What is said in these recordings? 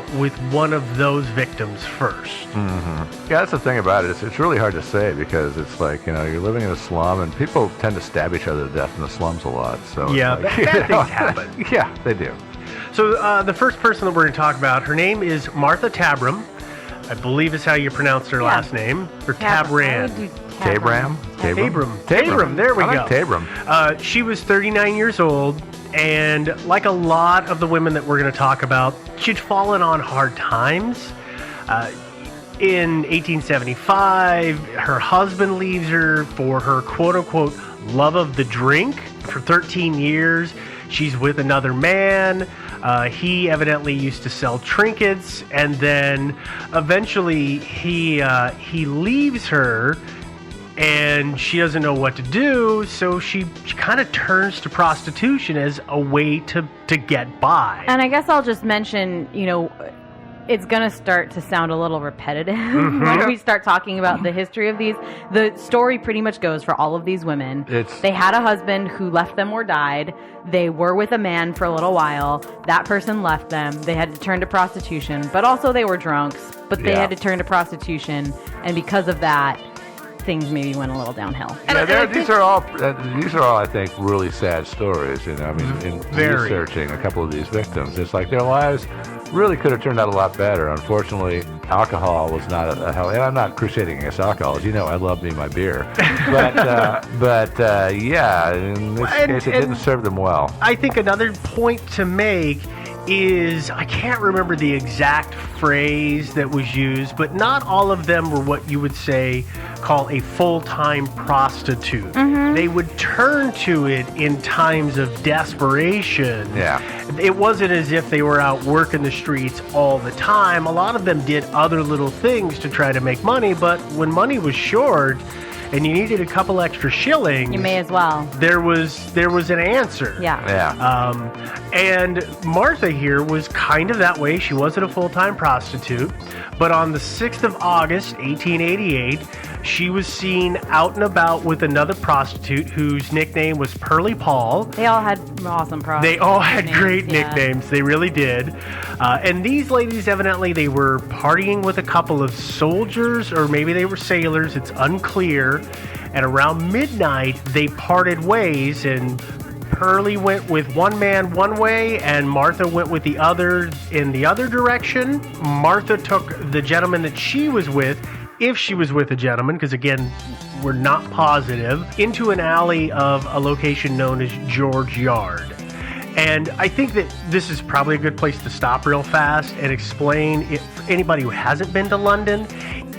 out with one of those victims first. Mm-hmm. Yeah, that's the thing about it. It's really hard to say because it's like, you're living in a slum and people tend to stab each other to death in the slums a lot. So yeah, like, bad things happen. Yeah, they do. So the first person that we're going to talk about, her name is Martha Tabram. I believe is how you pronounce her last name. Or Tabram. Tabram? Tabram. There we go. I like Tabram. She was 39 years old, and like a lot of the women that we're going to talk about, she'd fallen on hard times. In 1875, her husband leaves her for her quote-unquote love of the drink. For 13 years, she's with another man. He evidently used to sell trinkets, and then eventually he leaves her, and she doesn't know what to do, so she kind of turns to prostitution as a way to get by. And I guess I'll just mention, it's going to start to sound a little repetitive when we start talking about the history of these. The story pretty much goes for all of these women. They had a husband who left them or died. They were with a man for a little while. That person left them. They had to turn to prostitution, but also they were drunks, but they had to turn to prostitution. And because of that, things maybe went a little downhill. These are all, I think, really sad stories. In researching a couple of these victims, it's like their lives really could have turned out a lot better. Unfortunately, alcohol was not a hell. And I'm not crusading against alcohol. As you know, I love me my beer. But yeah, in this case, it didn't serve them well. I think another point to make is, I can't remember the exact phrase that was used, but not all of them were what you would say call a full-time prostitute. They would turn to it in times of desperation. Yeah. It wasn't as if they were out working the streets all the time. A lot of them did other little things to try to make money, but when money was short and you needed a couple extra shillings, you may as well. There was an answer. And Martha here was kind of that way. She wasn't a full-time prostitute, but on the 6th of August, 1888, she was seen out and about with another prostitute whose nickname was Pearly Paul. They all had awesome They all had great nicknames. They really did. And these ladies, evidently, they were partying with a couple of soldiers, or maybe they were sailors. It's unclear. And around midnight, they parted ways, and Pearly went with one man one way, and Martha went with the other in the other direction. Martha took the gentleman that she was with, if she was with a gentleman, because again, we're not positive, into an alley of a location known as George Yard. And I think that this is probably a good place to stop real fast and explain, if anybody who hasn't been to London,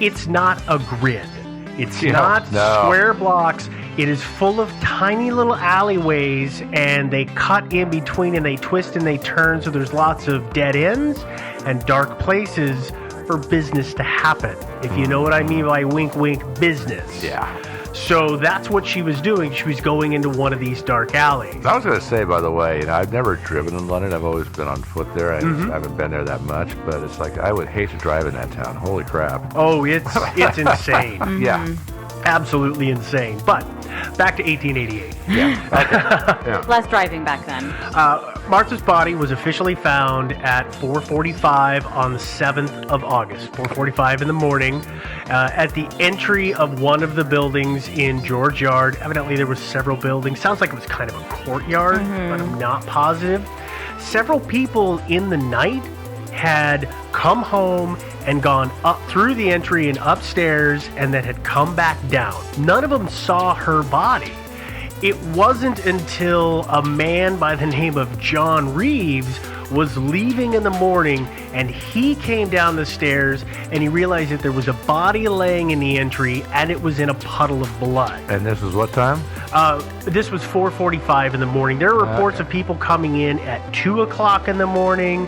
it's not a grid. It's not square blocks. It is full of tiny little alleyways, and they cut in between, and they twist and they turn, so there's lots of dead ends and dark places for business to happen. If you know what I mean by wink, wink, business. Yeah. So that's what she was doing. She was going into one of these dark alleys. I was going to say, by the way, I've never driven in London. I've always been on foot there. I haven't been there that much, but it's like I would hate to drive in that town. Holy crap. Oh, it's insane. Yeah. Absolutely insane. But back to 1888. Less driving back then. Martha's body was officially found at 4:45 on the 7th of August, 4:45 in the morning, at the entry of one of the buildings in George Yard. Evidently, there were several buildings. Sounds like it was kind of a courtyard, but I'm not positive. Several people in the night had come home and gone up through the entry and upstairs, and then had come back down. None of them saw her body. It wasn't until a man by the name of John Reeves was leaving in the morning, and he came down the stairs, and he realized that there was a body laying in the entry, and it was in a puddle of blood. And this was what time? This was 4:45 in the morning. There are reports of people coming in at 2 o'clock in the morning.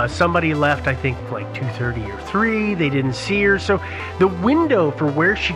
Somebody left, I think, like 2:30 or 3. They didn't see her. So the window for when she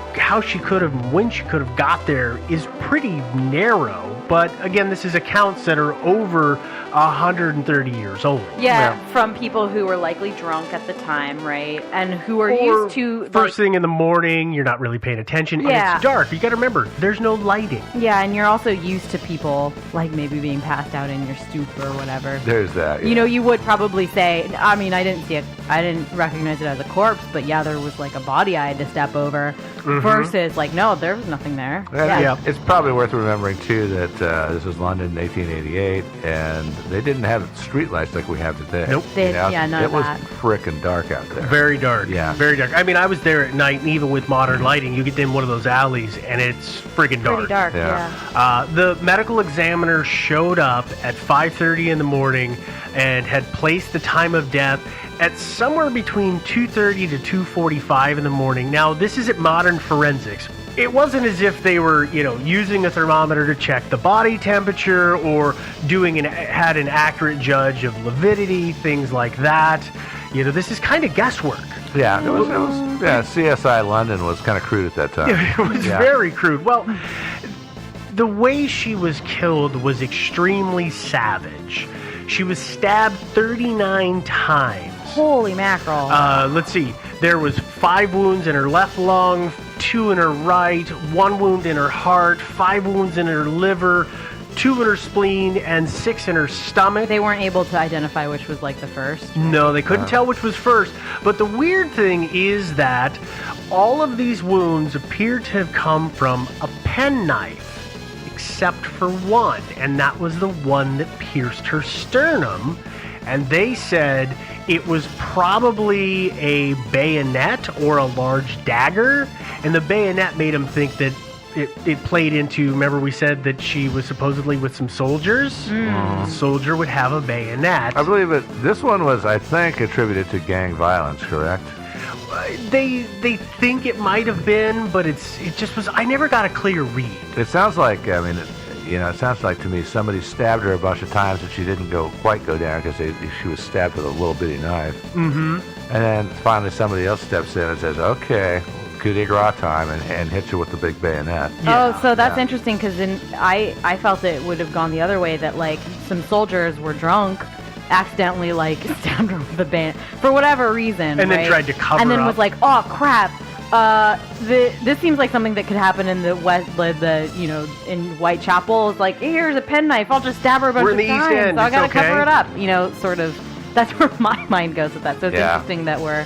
could have got there is pretty narrow. But again, this is accounts that are over 130 years old. Yeah, from people who were are likely drunk at the time, right? And who are used to first thing in the morning, you're not really paying attention, and it's dark. You got to remember, there's no lighting. Yeah, and you're also used to people like maybe being passed out in your stoop or whatever. There's that. Yeah. You know, you would probably say, I mean, I didn't recognize it as a corpse, but yeah, there was like a body I had to step over. Versus like, no, there was nothing there. Yeah. It's probably worth remembering too that this was London in 1888, and they didn't have street lights like we have today. Nope. It was frickin' dark out there. Very dark. Yeah. Very dark. I mean, I was there at night, and even with modern lighting, you get in one of those alleys, and it's friggin' dark. Pretty dark, yeah. The medical examiner showed up at 5:30 in the morning and had placed the time of death at somewhere between 2:30 to 2:45 in the morning. Now, this isn't modern forensics. It wasn't as if they were, using a thermometer to check the body temperature or had an accurate judge of lividity, things like that. This is kind of guesswork. Yeah, it was CSI London was kind of crude at that time. It was very crude. Well, the way she was killed was extremely savage. She was stabbed 39 times. Holy mackerel. Let's see. There was 5 wounds in her left lung, 2 in her right, 1 wound in her heart, 5 wounds in her liver, 2 in her spleen, and 6 in her stomach. They weren't able to identify which was like the first? No, they couldn't tell which was first. But the weird thing is that all of these wounds appear to have come from a penknife, except for one, and that was the one that pierced her sternum. And they said it was probably a bayonet or a large dagger, and the bayonet made them think that it played into, remember we said that she was supposedly with some soldiers? The soldier would have a bayonet. I believe this one was, I think, attributed to gang violence, correct? They think it might have been, but it just was, I never got a clear read. It sounds like, it sounds like to me somebody stabbed her a bunch of times and she didn't quite go down because she was stabbed with a little bitty knife. Mm-hmm. And then finally somebody else steps in and says, okay, coup de grace time, and hits her with the big bayonet. Yeah. Oh, so that's interesting because I felt it would have gone the other way, that like some soldiers were drunk, accidentally like stabbed her with the bayonet for whatever reason, and then tried to cover and then up. Was like, oh crap. This seems like something that could happen in the West, in Whitechapel. It's like, here's a penknife. I'll just stab her a bunch of times. We're in the East End. So I gotta cover it up. Sort of. That's where my mind goes with that. So it's interesting that we're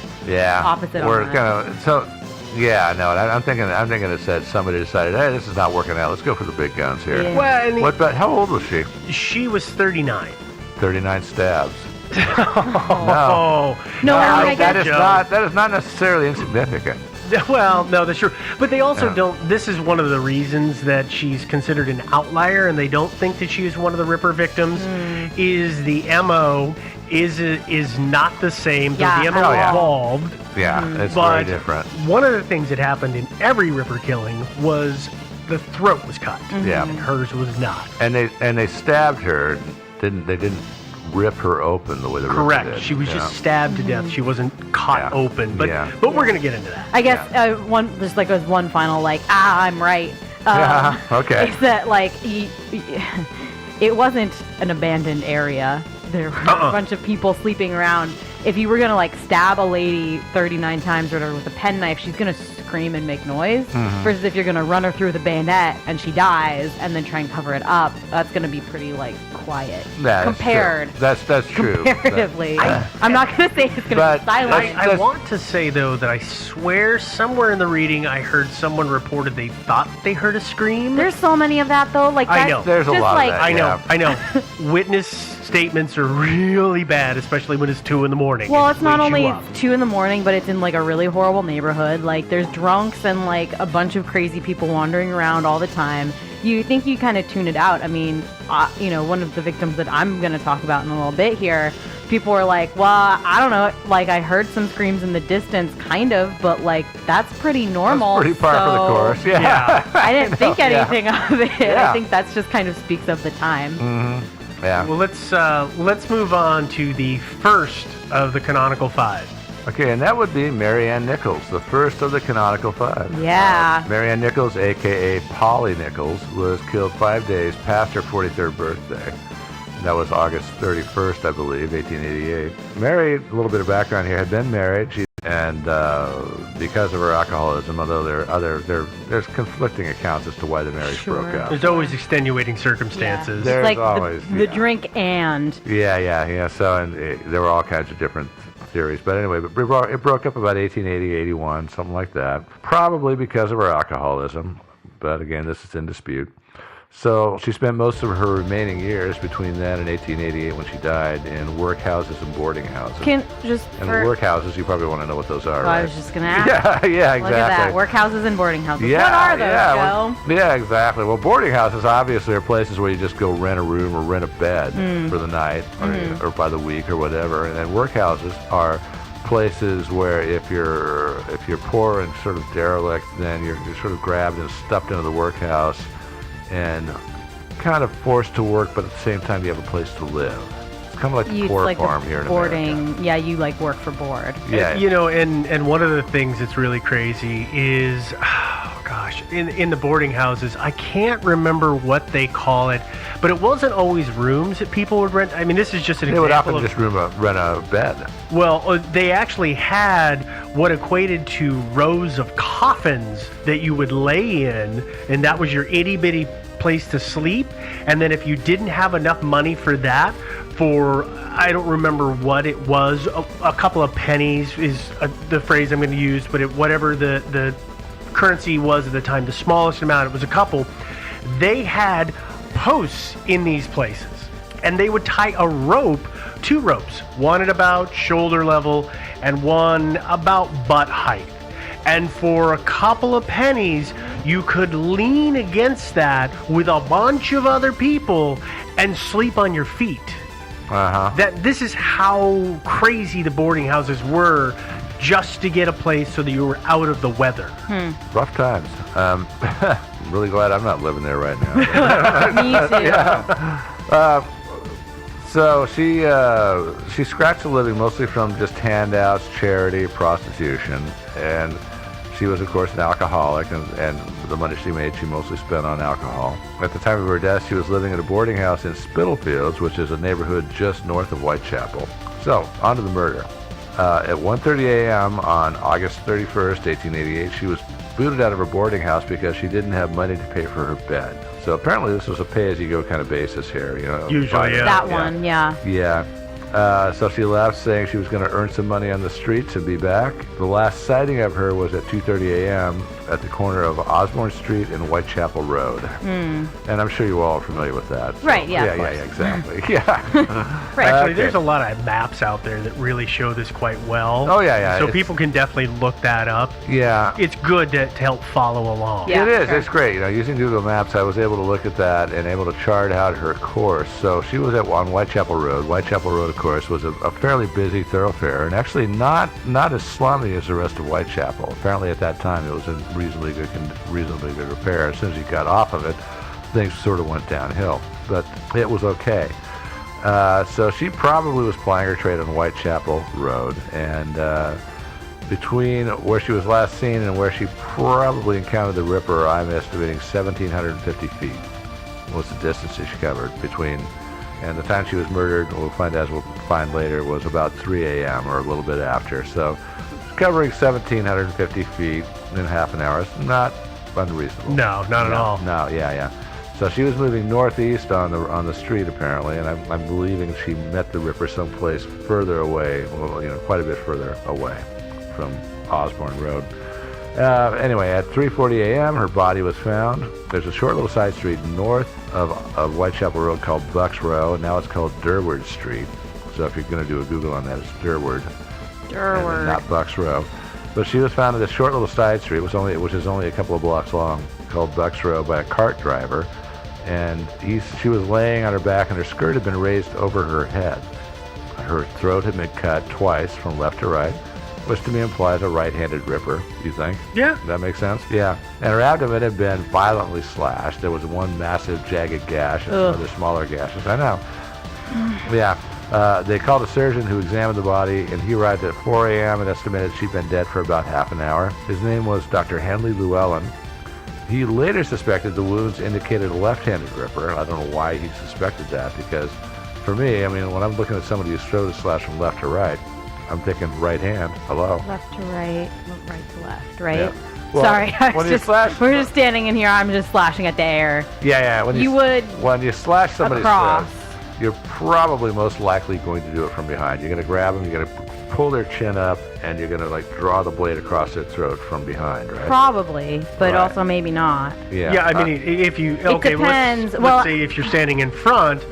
opposite. We're on that. kind of so. Yeah, no, I'm thinking it said somebody decided, hey, this is not working out. Let's go for the big guns here. Yeah. Well, how old was she? She was 39. 39 stabs. No, that is not necessarily insignificant. Well, no, that's true. But they also don't. This is one of the reasons that she's considered an outlier, and they don't think that she is one of the Ripper victims. Is the MO is not the same. Yeah. The MO evolved. Yeah, it's very different. One of the things that happened in every Ripper killing was the throat was cut. Yeah, and hers was not. And they stabbed her. They didn't rip her open the way the Correct. Ripper did. She was just stabbed to death. She wasn't cut open. But we're gonna get into that. I guess there's one final I'm right. Okay. Is that like it wasn't an abandoned area. There were a bunch of people sleeping around. If you were going to like stab a lady 39 times or whatever with a penknife, she's going to scream and make noise. Versus if you're going to run her through with a bayonet and she dies and then try and cover it up, that's going to be pretty like quiet. Compared. That's true. Comparatively. I'm not going to say it's going to be silent. I want to say though that I swear somewhere in the reading I heard someone reported they thought they heard a scream. There's so many of that though. Like I know. There's a lot of that. I know. Witness statements are really bad, especially when it's 2 a.m. Well, it's not only 2 a.m, but it's in like a really horrible neighborhood. Like there's drunks and like a bunch of crazy people wandering around all the time. You think you kind of tune it out. I mean, one of the victims that I'm going to talk about in a little bit here, people were like, well, I don't know, like I heard some screams in the distance, kind of, but like that's pretty normal. That's pretty par for the course. Yeah. I didn't think anything of it. Yeah. I think that's just kind of speaks of the time. Mm-hmm. Yeah. Well, let's move on to the first of the canonical 5. Okay, and that would be Mary Ann Nichols, the first of the canonical 5. Yeah. Mary Ann Nichols, a.k.a. Polly Nichols, was killed 5 days past her 43rd birthday. That was August 31st, I believe, 1888. Mary, a little bit of background here, had been married. And because of her alcoholism, although there's conflicting accounts as to why the marriage broke up. There's always extenuating circumstances. There's like always the drink and. Yeah. So there were all kinds of different theories, but anyway, it broke up about 1880, 81, something like that. Probably because of her alcoholism, but again, this is in dispute. So she spent most of her remaining years between then and 1888 when she died in workhouses and boarding houses. Workhouses, you probably want to know what those are, right? I was just going to ask. Yeah, exactly. Look at that, workhouses and boarding houses. Yeah, what are those, Joe? Yeah, exactly. Well, boarding houses obviously are places where you just go rent a room or rent a bed for the night or by the week or whatever. And then workhouses are places where if you're poor and sort of derelict, then you're sort of grabbed and stuffed into the workhouse and kind of forced to work, but at the same time you have a place to live. It's kind of like the poor farm here in America. Yeah, you like work for board. Yeah. And one of the things that's really crazy is, in the boarding houses, I can't remember what they call it, but it wasn't always rooms that people would rent. I mean, this is just an example. They would often just rent a bed. Well, they actually had what equated to rows of coffins that you would lay in, and that was your itty-bitty place to sleep. And then if you didn't have enough money for that, I don't remember what it was, a couple of pennies is the phrase I'm going to use, but whatever the currency was at the time, the smallest amount, it was a couple. They had posts in these places, and they would tie a rope, 2 ropes, one at about shoulder level and one about butt height. And for a couple of pennies, you could lean against that with a bunch of other people and sleep on your feet. This is how crazy the boarding houses were, just to get a place so that you were out of the weather. Rough times. I'm really glad I'm not living there right now. Me too. Yeah. So she scratched a living mostly from just handouts, charity, prostitution, and she was, of course, an alcoholic, and the money she made, she mostly spent on alcohol. At the time of her death, she was living at a boarding house in Spitalfields, which is a neighborhood just north of Whitechapel. So, on to the murder. At 1:30 a.m. on August 31st, 1888, she was booted out of her boarding house because she didn't have money to pay for her bed. So apparently this was a pay-as-you-go kind of basis here. Usually, yeah. That one, yeah. Yeah. So she left saying she was going to earn some money on the streets and be back. The last sighting of her was at 2:30 a.m. at the corner of Osborne Street and Whitechapel Road. And I'm sure you all are familiar with that. So. Right, yeah. Yeah, exactly. Yeah. Right. Actually, there's a lot of maps out there that really show this quite well. Oh, yeah. So people can definitely look that up. Yeah. It's good to help follow along. Yeah, it is. sure. It's great. Using Google Maps, I was able to look at that and able to chart out her course. So she was on Whitechapel Road. Whitechapel Road, of course, was a fairly busy thoroughfare, and actually not as slummy as the rest of Whitechapel. Apparently, at that time, it was in reasonably good repair. As soon as you got off of it, things sort of went downhill, but it was okay. So she probably was plying her trade on Whitechapel Road, and between where she was last seen and where she probably encountered the Ripper, I'm estimating 1,750 feet was the distance that she covered between. And the time she was murdered, we'll find later, was about 3 a.m. or a little bit after. So covering 1,750 feet in half an hour is not unreasonable. No, not at all. No, yeah. So she was moving northeast on the street apparently, and I'm believing she met the Ripper someplace further away, quite a bit further away from Osborne Road. Anyway, at 3:40 a.m., her body was found. There's a short little side street north of Whitechapel Road called Bucks Row, and now it's called Durward Street. So if you're going to do a Google on that, it's Durward. And not Bucks Row. But she was found at this short little side street, which is only a couple of blocks long, called Bucks Row, by a cart driver. And she was laying on her back, and her skirt had been raised over her head. Her throat had been cut twice from left to right, which to me implies a right-handed Ripper, you think? Yeah. That makes sense? Yeah. And her abdomen had been violently slashed. There was one massive jagged gash and some other smaller gashes. I know. Yeah. They called a surgeon who examined the body, and he arrived at 4 a.m. and estimated she'd been dead for about half an hour. His name was Dr. Henley Llewellyn. He later suspected the wounds indicated a left-handed Ripper. I don't know why he suspected that, because for me, I mean, when I'm looking at somebody who's throw to slash from left to right, I'm thinking right hand. Hello. Left to right, right to left, right? Yeah. Well, Sorry, we're just standing in here. I'm just slashing at the air. Yeah. When you slash somebody's across. throat, you're probably most likely going to do it from behind. You're going to grab them, you're going to pull their chin up, and you're going to like draw the blade across their throat from behind, right? Probably, but also maybe not. Yeah. I mean, if you it depends. Let's say if you're standing in front,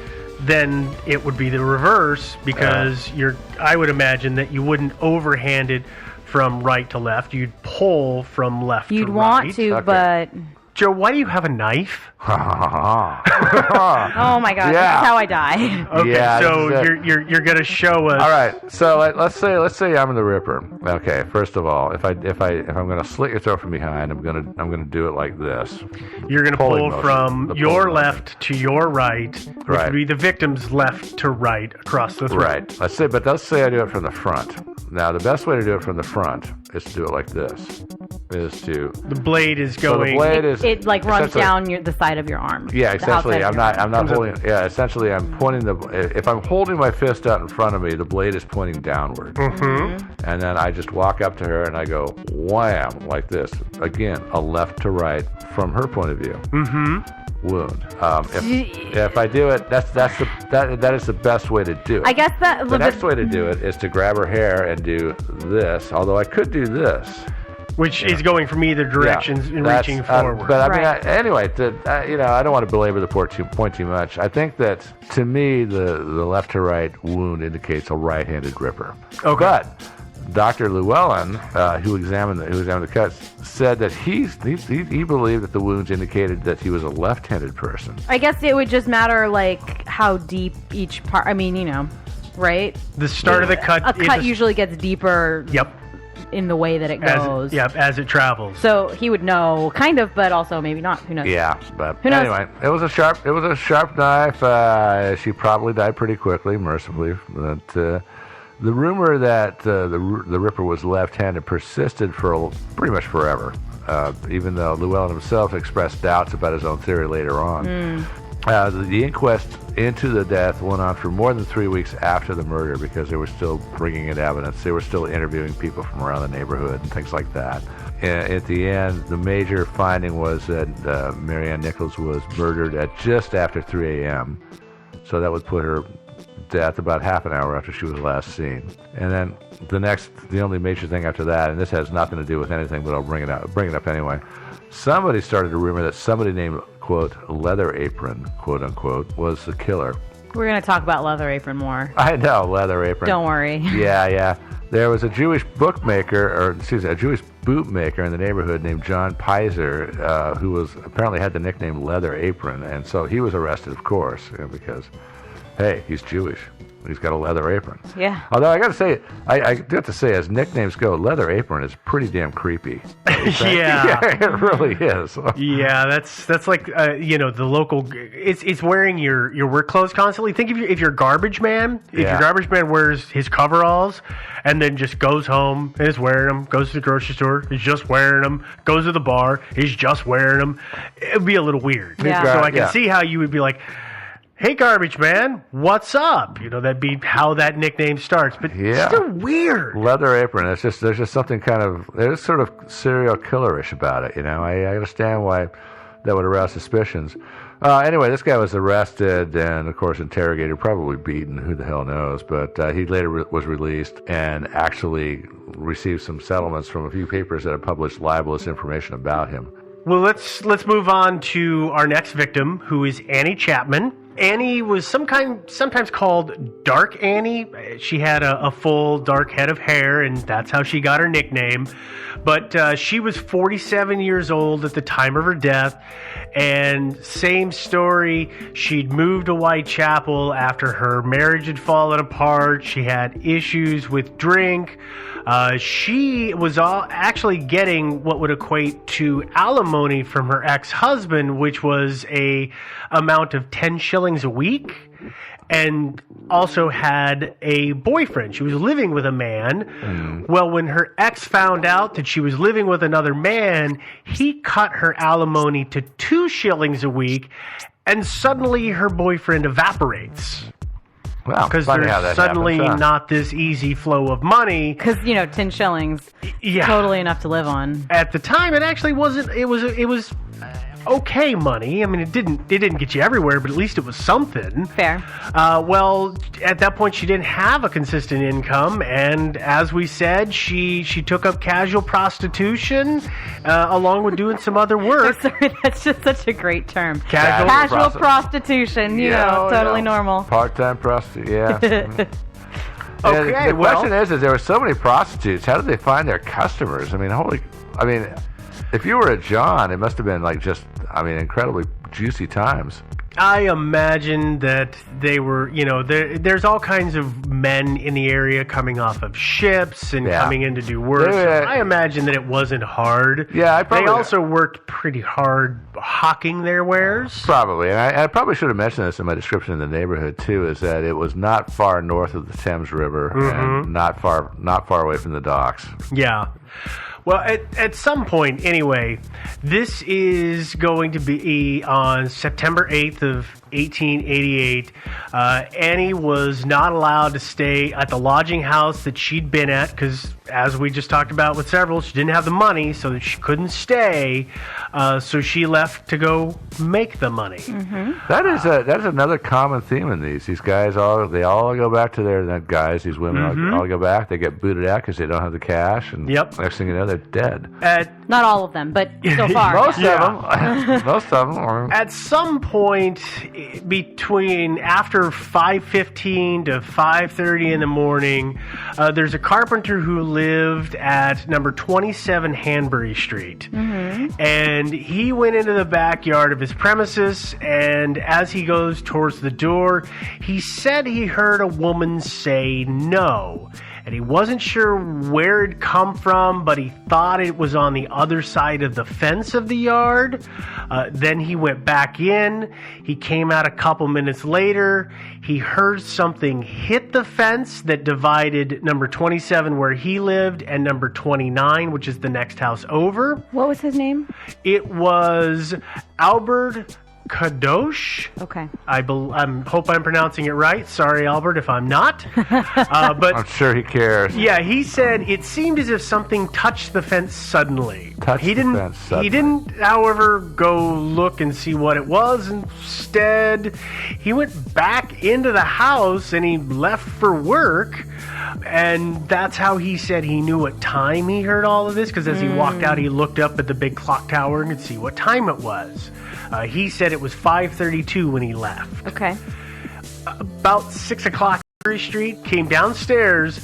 then it would be the reverse because I would imagine that you wouldn't overhand it from right to left. You'd pull from left to right. You'd want to, but... Joe, why do you have a knife? Oh my God! Yeah. That's how I die. Okay, so you're gonna show us. All right, so let's say I'm the Ripper. Okay, first of all, if I'm gonna slit your throat from behind, I'm gonna do it like this. You're gonna pull from your left to your right, which would be the victim's left to right across the throat. Right. Let's say I do it from the front. Now, the best way to do it from the front is to do it like this. The blade is going. So the blade it like runs down the side of your arm. Yeah, essentially, I'm not holding. Yeah, essentially, I'm pointing if I'm holding my fist out in front of me, the blade is pointing downward. Mm-hmm. And then I just walk up to her and I go wham like this. Again, a left to right from her point of view. Mm-hmm. Wound. If I do it, that is the best way to do it. I guess the next way to do it is to grab her hair and do this. Although I could do this. Which is going from either direction and reaching forward. But I mean, anyway, I don't want to belabor the point too much. I think that to me, the left to right wound indicates a right-handed Ripper. Okay. But Dr. Llewellyn, who examined the cuts, said that he believed that the wounds indicated that he was a left-handed person. I guess it would just matter like how deep each part. I mean, right? The start of the cut. A cut usually gets deeper. Yep. In the way that it goes. As it travels. So he would know, kind of, but also maybe not. Who knows? Yeah, but who knows? Anyway, it was a sharp knife. She probably died pretty quickly, mercifully. But the rumor that the Ripper was left-handed persisted for pretty much forever. Even though Llewellyn himself expressed doubts about his own theory later on. The inquest into the death went on for more than 3 weeks after the murder because they were still bringing in evidence. They were still interviewing people from around the neighborhood and things like that. At the end, the major finding was that Marianne Nichols was murdered at just after 3 a.m. So that would put her death about half an hour after she was last seen. And then the only major thing after that, and this has nothing to do with anything, but I'll bring it up anyway. Somebody started a rumor that somebody named, quote, Leather Apron, quote unquote, was the killer. We're going to talk about Leather Apron more. I know, Leather Apron. Don't worry. Yeah. There was a Jewish a Jewish bootmaker in the neighborhood named John Pizer, who apparently had the nickname Leather Apron, and so he was arrested, of course, because, hey, he's Jewish. He's got a leather apron. Yeah. Although I got to say, I got to say, as nicknames go, Leather Apron is pretty damn creepy. Yeah, it really is. Yeah, that's like the local. It's wearing your work clothes constantly. Think if you're a garbage man. If your garbage man wears his coveralls and then just goes home and is wearing them, goes to the grocery store, he's just wearing them, goes to the bar, he's just wearing them. It'd be a little weird. Yeah. So I can see how you would be like, hey, garbage man, what's up? That'd be how that nickname starts. But it's still weird. Leather Apron. There's just something there's sort of serial killerish about it. I understand why that would arouse suspicions. Anyway, this guy was arrested and, of course, interrogated, probably beaten. Who the hell knows? But he later was released and actually received some settlements from a few papers that had published libelous information about him. Well, let's move on to our next victim, who is Annie Chapman. Annie was sometimes called Dark Annie. She had a full dark head of hair, and that's how she got her nickname. But she was 47 years old at the time of her death, and same story. She'd moved to Whitechapel after her marriage had fallen apart. She had issues with drink. She was actually getting what would equate to alimony from her ex-husband, which was a amount of 10 shillings a week, and also had a boyfriend. She was living with a man. Well, when her ex found out that she was living with another man, he cut her alimony to 2 shillings a week, and suddenly her boyfriend evaporates. Wow, because there's suddenly not this easy flow of money. Because 10 shillings, totally enough to live on. At the time, it actually wasn't. It was okay money. I mean, it didn't get you everywhere, but at least it was something. Fair. Well, at that point, she didn't have a consistent income, and as we said, she took up casual prostitution along with doing some other work. Sorry, that's just such a great term. Casual prostitution. Totally normal. Part-time prostitute. Yeah. Okay. The question is there were so many prostitutes. How did they find their customers? I mean, if you were a John, it must have been incredibly juicy times. I imagine that they were, there's all kinds of men in the area coming off of ships and coming in to do work. So I imagine that it wasn't hard. Yeah, they also worked pretty hard hawking their wares. Probably. And I probably should have mentioned this in my description of the neighborhood, too, is that it was not far north of the Thames River and not far away from the docks. Yeah. Well, at some point, anyway, this is going to be on September 8th of 1888. Annie was not allowed to stay at the lodging house that she'd been at because, as we just talked about with several, she didn't have the money, so that she couldn't stay. So she left to go make the money. Mm-hmm. That is another common theme in these. These guys all go back to these women all go back. They get booted out because they don't have the cash, and next thing you know, they're dead. Not all of them, but so far. Most of them. At some point between after 5:15 to 5:30 in the morning, there's a carpenter who lived at number 27 Hanbury Street. Mm-hmm. And he went into the backyard of his premises, and as he goes towards the door, he said he heard a woman say no. And he wasn't sure where it come from, but he thought it was on the other side of the fence of the yard. Then he went back in. He came out a couple minutes later. He heard something hit the fence that divided number 27, where he lived, and number 29, which is the next house over. What was his name? It was Albert Kadosh. Okay. I hope I'm pronouncing it right. Sorry, Albert, if I'm not. But I'm sure he cares. Yeah, he said it seemed as if something touched the fence suddenly. He didn't, however, go look and see what it was. Instead, he went back into the house and he left for work. And that's how he said he knew what time he heard all of this, because as he walked out, he looked up at the big clock tower and could see what time it was. He said it was 5:32 when he left. Okay. About 6 o'clock, Street came downstairs,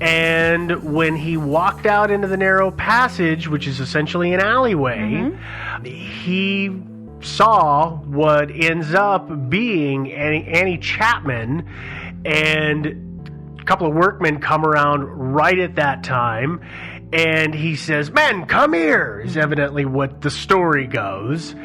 and when he walked out into the narrow passage, which is essentially an alleyway, he saw what ends up being Annie Chapman, and a couple of workmen come around right at that time, and he says, "Men, come here," is evidently what the story goes.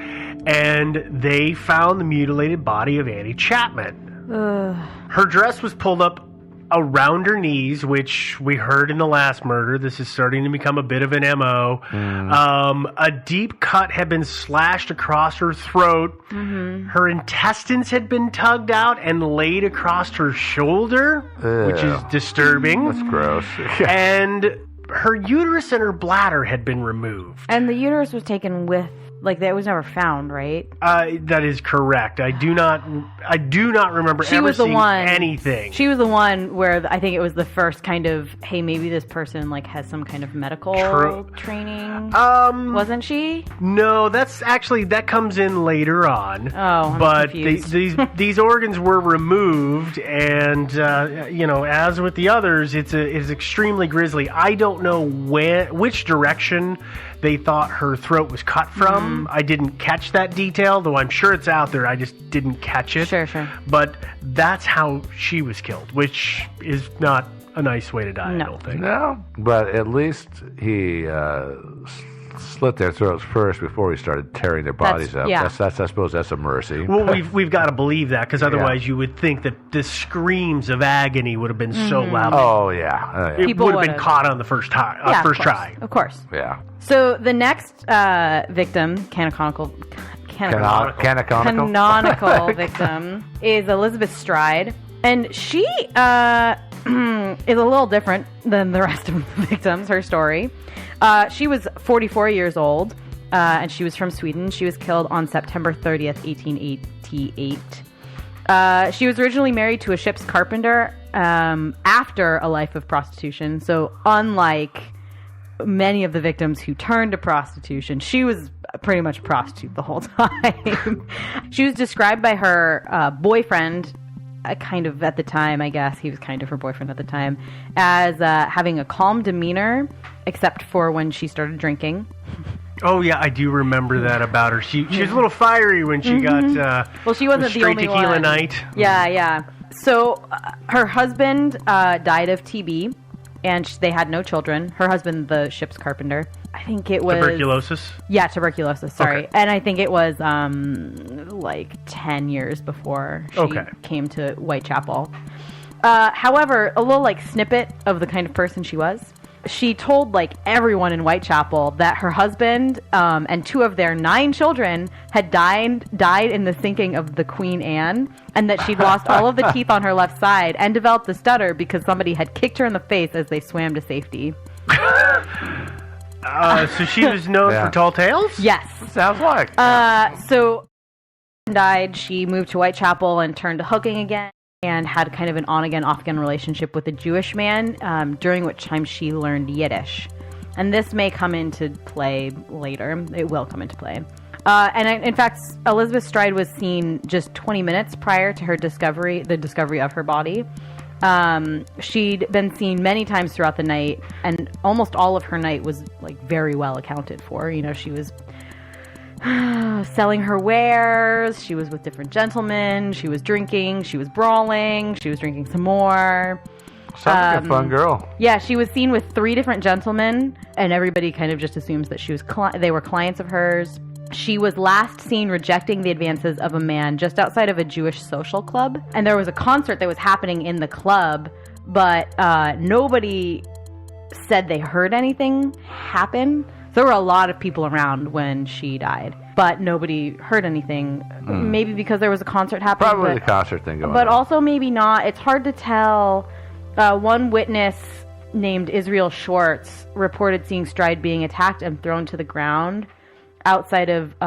And they found the mutilated body of Annie Chapman. Her dress was pulled up around her knees, which we heard in the last murder. This is starting to become a bit of an MO. A deep cut had been slashed across her throat. Her intestines had been tugged out and laid across her shoulder, which is disturbing. That's gross. And her uterus and her bladder had been removed. And the uterus was taken with... that was never found, right? That is correct. I do not remember ever seeing anything. She was the one where I think it was the first kind of, hey, maybe this person has some kind of medical training. Wasn't she? No, that comes in later on. Oh, I'm confused. these organs were removed, and as with the others, it's extremely grisly. I don't know which direction they thought her throat was cut from. I didn't catch that detail, though I'm sure it's out there. I just didn't catch it. Sure. But that's how she was killed, which is not a nice way to die, I don't think. No, but at least he slit their throats first before he started tearing their bodies up. Yeah. I suppose that's a mercy. Well, we've got to believe that, because otherwise you would think that the screams of agony would have been so loud. Oh, yeah. It would have been caught on the first try. Of course. Yeah. So the next victim, canonical victim, is Elizabeth Stride. And she is a little different than the rest of the victims, her story. She was 44 years old, and she was from Sweden. She was killed on September 30th, 1888. She was originally married to a ship's carpenter after a life of prostitution. So unlike many of the victims who turned to prostitution, she was pretty much a prostitute the whole time. She was described by her boyfriend, kind of at the time, I guess, he was kind of her boyfriend at the time, as having a calm demeanor, except for when she started drinking. Oh, yeah, I do remember that about her. She was a little fiery when she got well, she wasn't the only tequila one. night. Yeah. So her husband died of TB, and they had no children. Her husband, the ship's carpenter, I think it was... Tuberculosis? Yeah, tuberculosis, sorry. Okay. And I think it was like 10 years before she came to Whitechapel. However, a little like snippet of the kind of person she was. She told like everyone in Whitechapel that her husband and 2 of their 9 children had died in the sinking of the Queen Anne, and that she'd lost all of the teeth on her left side and developed a stutter because somebody had kicked her in the face as they swam to safety. So she was known for tall tales? Yes. Sounds like. So died. She moved to Whitechapel and turned to hooking again, and had kind of an on-again, off-again relationship with a Jewish man, during which time she learned Yiddish. And this may come into play later. It will come into play. In fact, Elizabeth Stride was seen just 20 minutes prior to the discovery of her body. She'd been seen many times throughout the night, and almost all of her night was like very well accounted for. You know, she was selling her wares, she was with different gentlemen, she was drinking, she was brawling, she was drinking some more. Sounds like a fun girl. Yeah, she was seen with 3 different gentlemen, and everybody kind of just assumes that they were clients of hers. She was last seen rejecting the advances of a man just outside of a Jewish social club, and there was a concert that was happening in the club, but nobody said they heard anything happen. There were a lot of people around when she died, but nobody heard anything. Maybe because there was a concert happening. Probably the concert thing going on. But also maybe not. It's hard to tell. One witness named Israel Schwartz reported seeing Stride being attacked and thrown to the ground outside of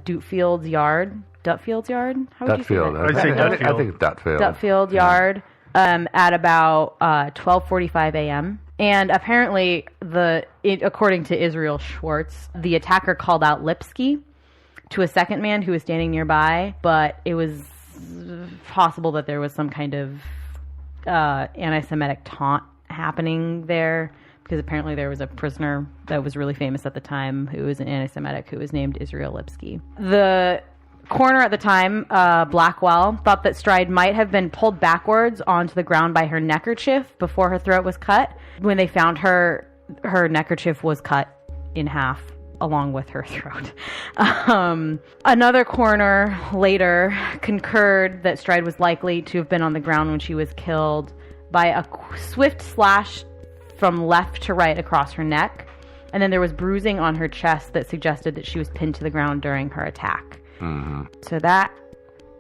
Dutfield's yard. Dutfield's yard? How would you say that? I'd say Dutfield. I think it's Dutfield. Dutfield yard at about 12:45 a.m. And apparently, according to Israel Schwartz, the attacker called out Lipsky to a second man who was standing nearby, but it was possible that there was some kind of anti-Semitic taunt happening there, because apparently there was a prisoner that was really famous at the time who was an anti-Semitic who was named Israel Lipsky. The coroner at the time, Blackwell, thought that Stride might have been pulled backwards onto the ground by her neckerchief before her throat was cut. When they found her, her neckerchief was cut in half along with her throat. Another coroner later concurred that Stride was likely to have been on the ground when she was killed by a swift slash from left to right across her neck. And then there was bruising on her chest that suggested that she was pinned to the ground during her attack. Mm-hmm. So that,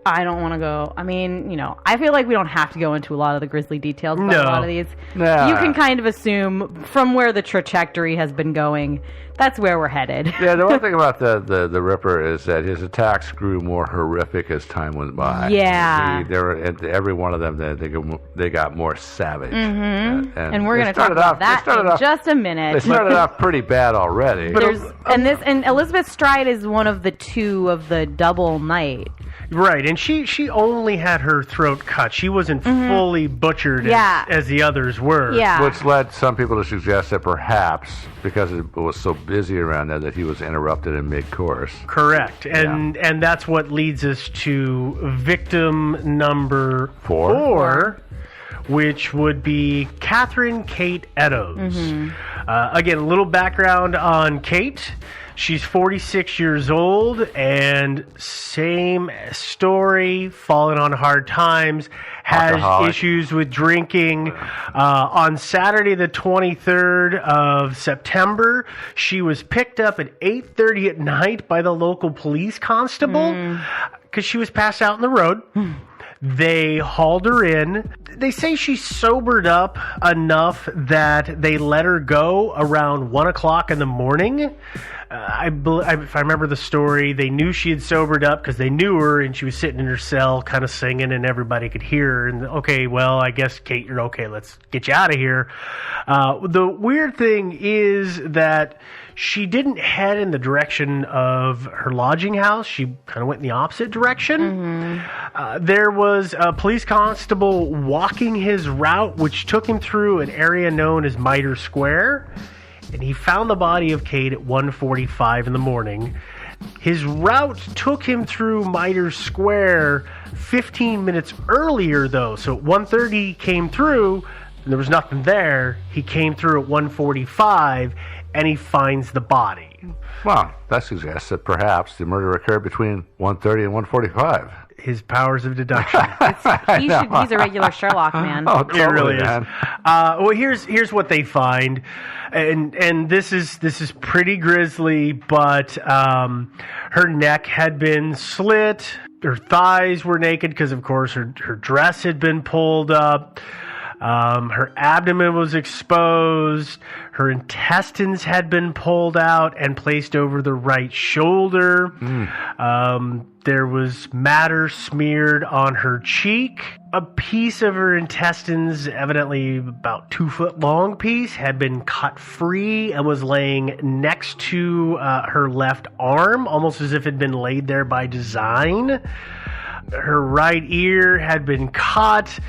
I don't want to go. I mean, you know, I feel like we don't have to go into a lot of the grisly details about a lot of these. Nah. You can kind of assume from where the trajectory has been going, that's where we're headed. Yeah, the one thing about the Ripper is that his attacks grew more horrific as time went by. Yeah. Every one of them, they got more savage. Mm-hmm. And we're going to talk about that in just a minute. They started off pretty bad already. And Elizabeth Stride is one of the 2 of the double night. Right, and she only had her throat cut. She wasn't fully butchered as the others were. Yeah. Which led some people to suggest that perhaps, because it was so busy around there, that he was interrupted in mid-course. Correct, and that's what leads us to victim number 4, which would be Catherine Kate Eddowes. Again, a little background on Kate. She's 46 years old, and same story, fallen on hard times, has Alcoholic. issues with drinking. On Saturday, the 23rd of September, she was picked up at 8:30 at night by the local police constable because she was passed out in the road. They hauled her in. They say she sobered up enough that they let her go around 1 o'clock in the morning. If I remember the story, they knew she had sobered up because they knew her, and she was sitting in her cell kind of singing, and everybody could hear her. And okay, well, I guess, Kate, you're okay. Let's get you out of here. The weird thing is that she didn't head in the direction of her lodging house. She kind of went in the opposite direction. Mm-hmm. There was a police constable walking his route, which took him through an area known as Mitre Square. And he found the body of Kate at 1:45 in the morning. His route took him through Mitre Square 15 minutes earlier, though. So at 1:30 he came through, and there was nothing there. He came through at 1:45, and he finds the body. Well, that suggests that perhaps the murder occurred between 1:30 and 1:45. His powers of deduction. He's a regular Sherlock, man. Oh, totally, it really man. is. Well, here's what they find, and this is pretty grisly. But her neck had been slit. Her thighs were naked because, of course, her dress had been pulled up. Her abdomen was exposed. Her intestines had been pulled out and placed over the right shoulder. There was matter smeared on her cheek. A piece of her intestines, evidently about 2 foot long piece, had been cut free and was laying next to her left arm, almost as if it had been laid there by design. Her right ear had been cut.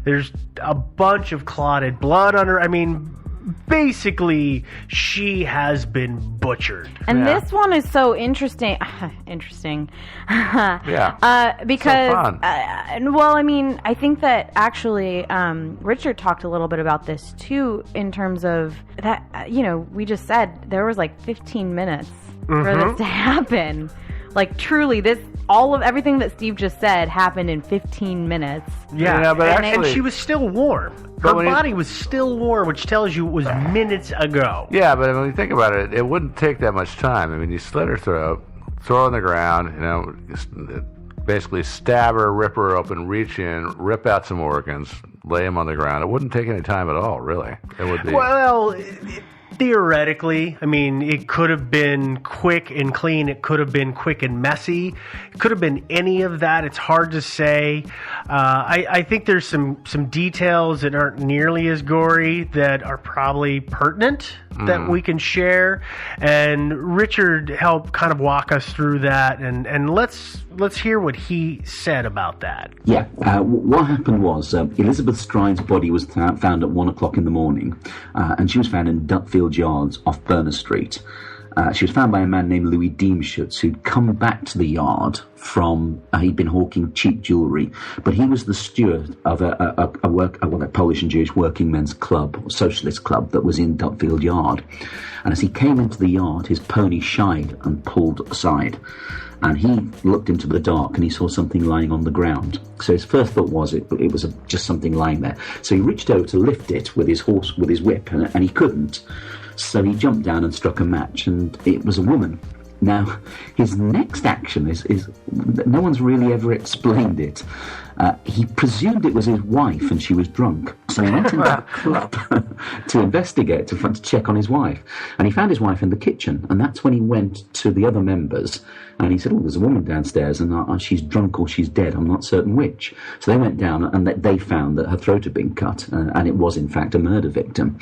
There's a bunch of clotted blood on her. I mean, basically, she has been butchered. And this one is so interesting. Yeah. Because, so fun. Well, I mean, I think that actually Richard talked a little bit about this too, in terms of that, we just said there was like 15 minutes for this to happen. Like, truly, everything that Steve just said happened in 15 minutes. Yeah, but and she was still warm. Her body was still warm, which tells you it was minutes ago. Yeah, but when you think about it, it wouldn't take that much time. I mean, you slit her throat, throw her on the ground, basically stab her, rip her open, reach in, rip out some organs, lay them on the ground. It wouldn't take any time at all, really. It would be. Well, theoretically, I mean, it could have been quick and clean. It could have been quick and messy. It could have been any of that. It's hard to say. I think there's some details that aren't nearly as gory that are probably pertinent that we can share. And Richard helped kind of walk us through that. And let's hear what he said about that. Yeah, what happened was Elizabeth Stride's body was found at 1 o'clock in the morning, and she was found in Dutfield Yards off Berners Street. She was found by a man named Louis Diemschutz, who'd come back to the yard from, he'd been hawking cheap jewellery, but he was the steward of a Polish and Jewish working men's club, or socialist club, that was in Dutfield Yard. And as he came into the yard, his pony shied and pulled aside. And he looked into the dark and he saw something lying on the ground. So his first thought was it was just something lying there. So he reached over to lift it with his whip, and he couldn't. So he jumped down and struck a match, and it was a woman. Now, his next action is no one's really ever explained it. He presumed it was his wife and she was drunk. So he went into the club to investigate, to check on his wife. And he found his wife in the kitchen. And that's when he went to the other members. And he said, there's a woman downstairs and she's drunk or she's dead. I'm not certain which. So they went down and they found that her throat had been cut. And it was, in fact, a murder victim.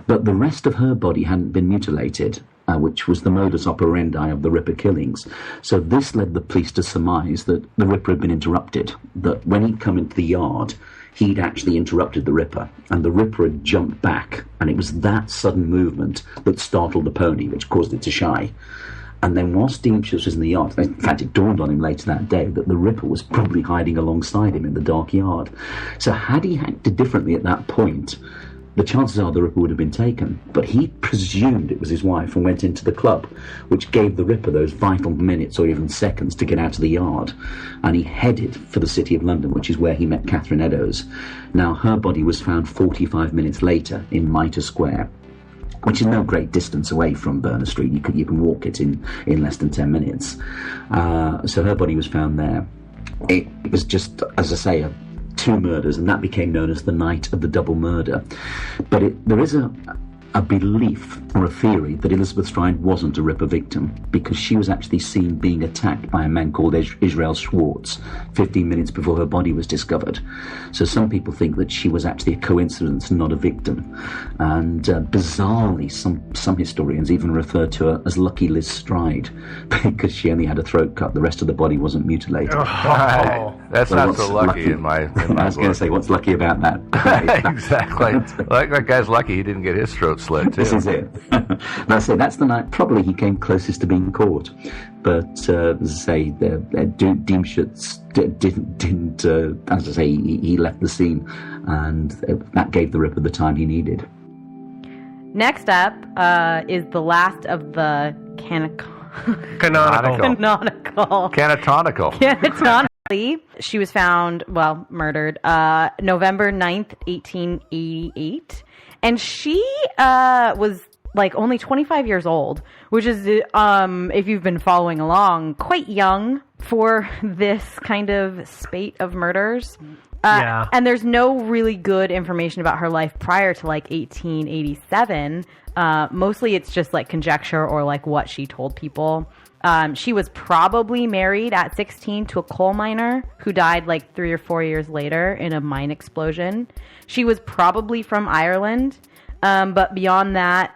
But the rest of her body hadn't been mutilated, which was the modus operandi of the Ripper killings. So this led the police to surmise that the Ripper had been interrupted, that when he'd come into the yard, he'd actually interrupted the Ripper, and the Ripper had jumped back, and it was that sudden movement that startled the pony, which caused it to shy. And then whilst Diemschutz was in the yard, in fact it dawned on him later that day that the Ripper was probably hiding alongside him in the dark yard. So had he acted differently at that point, the chances are the Ripper would have been taken. But he presumed it was his wife and went into the club, which gave the Ripper those vital minutes or even seconds to get out of the yard. And he headed for the City of London, which is where he met Catherine Eddowes. Now, her body was found 45 minutes later in Mitre Square, which is no great distance away from Berners Street. You can walk it in less than 10 minutes. So her body was found there. it was just, as I say, 2 murders, and that became known as the night of the double murder. But there is a belief or a theory that Elizabeth Stride wasn't a Ripper victim, because she was actually seen being attacked by a man called Israel Schwartz 15 minutes before her body was discovered. So some people think that she was actually a coincidence, not a victim. And bizarrely, some historians even refer to her as Lucky Liz Stride, because she only had a throat cut. The rest of the body wasn't mutilated. Oh. That's not so lucky in my I was going to say, what's lucky about that? Exactly. Like that guy's lucky he didn't get his throat slit, too. This is it. That's the night probably he came closest to being caught. But as I say, Diemschutz didn't as I say, he left the scene, and that gave the Ripper the time he needed. Next up is the last of the canonical. She was found, murdered, November 9th, 1888. And she was only 25 years old, which is, if you've been following along, quite young for this kind of spate of murders. Yeah. And there's no really good information about her life prior to 1887. Mostly it's just conjecture or what she told people. She was probably married at 16 to a coal miner who died 3 or 4 years later in a mine explosion. She was probably from Ireland. But beyond that,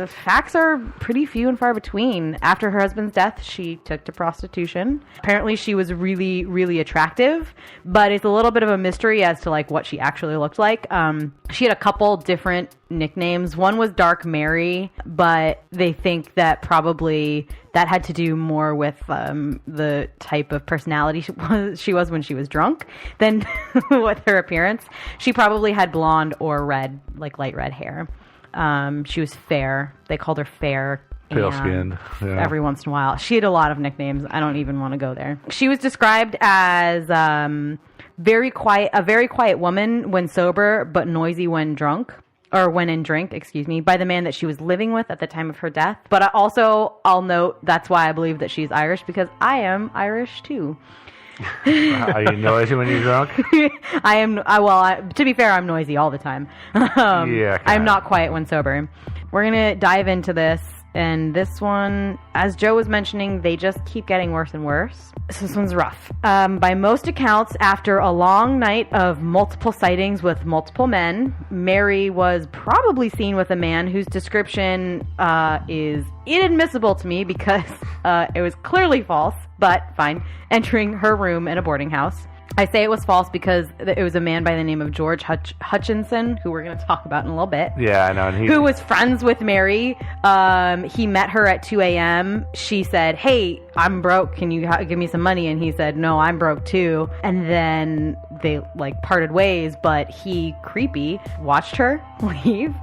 facts are pretty few and far between. After her husband's death, she took to prostitution. Apparently, she was really, really attractive, but it's a little bit of a mystery as to what she actually looked like. She had a couple different nicknames. One was Dark Mary, but they think that probably that had to do more with the type of personality she was when she was drunk than with her appearance. She probably had blonde or red, light red hair. She was fair. They called her fair. Pale-skinned. Yeah. Every once in a while. She had a lot of nicknames. I don't even want to go there. She was described as a very quiet woman when sober, but noisy when drunk. Or when in drink, by the man that she was living with at the time of her death. But I'll note, that's why I believe that she's Irish, because I am Irish too. Are you noisy when you're drunk? I am. To be fair, I'm noisy all the time. I'm not quiet when sober. We're going to dive into this. And this one, as Joe was mentioning, they just keep getting worse and worse. So this one's rough. By most accounts, after a long night of multiple sightings with multiple men, Mary was probably seen with a man whose description is inadmissible to me because it was clearly false, but fine, entering her room in a boarding house. I say it was false because it was a man by the name of George Hutchinson, who we're going to talk about in a little bit. Yeah, I know. And who was friends with Mary. He met her at 2 a.m. She said, "Hey, I'm broke. Can you give me some money?" And he said, "No, I'm broke too." And then they parted ways, but he, creepy, watched her leave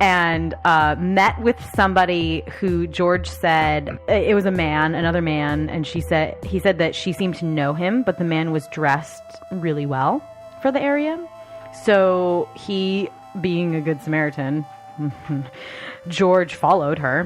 and met with somebody who George said it was another man, and he said that she seemed to know him, but the man was dressed really well for the area. So he, being a good Samaritan, George followed her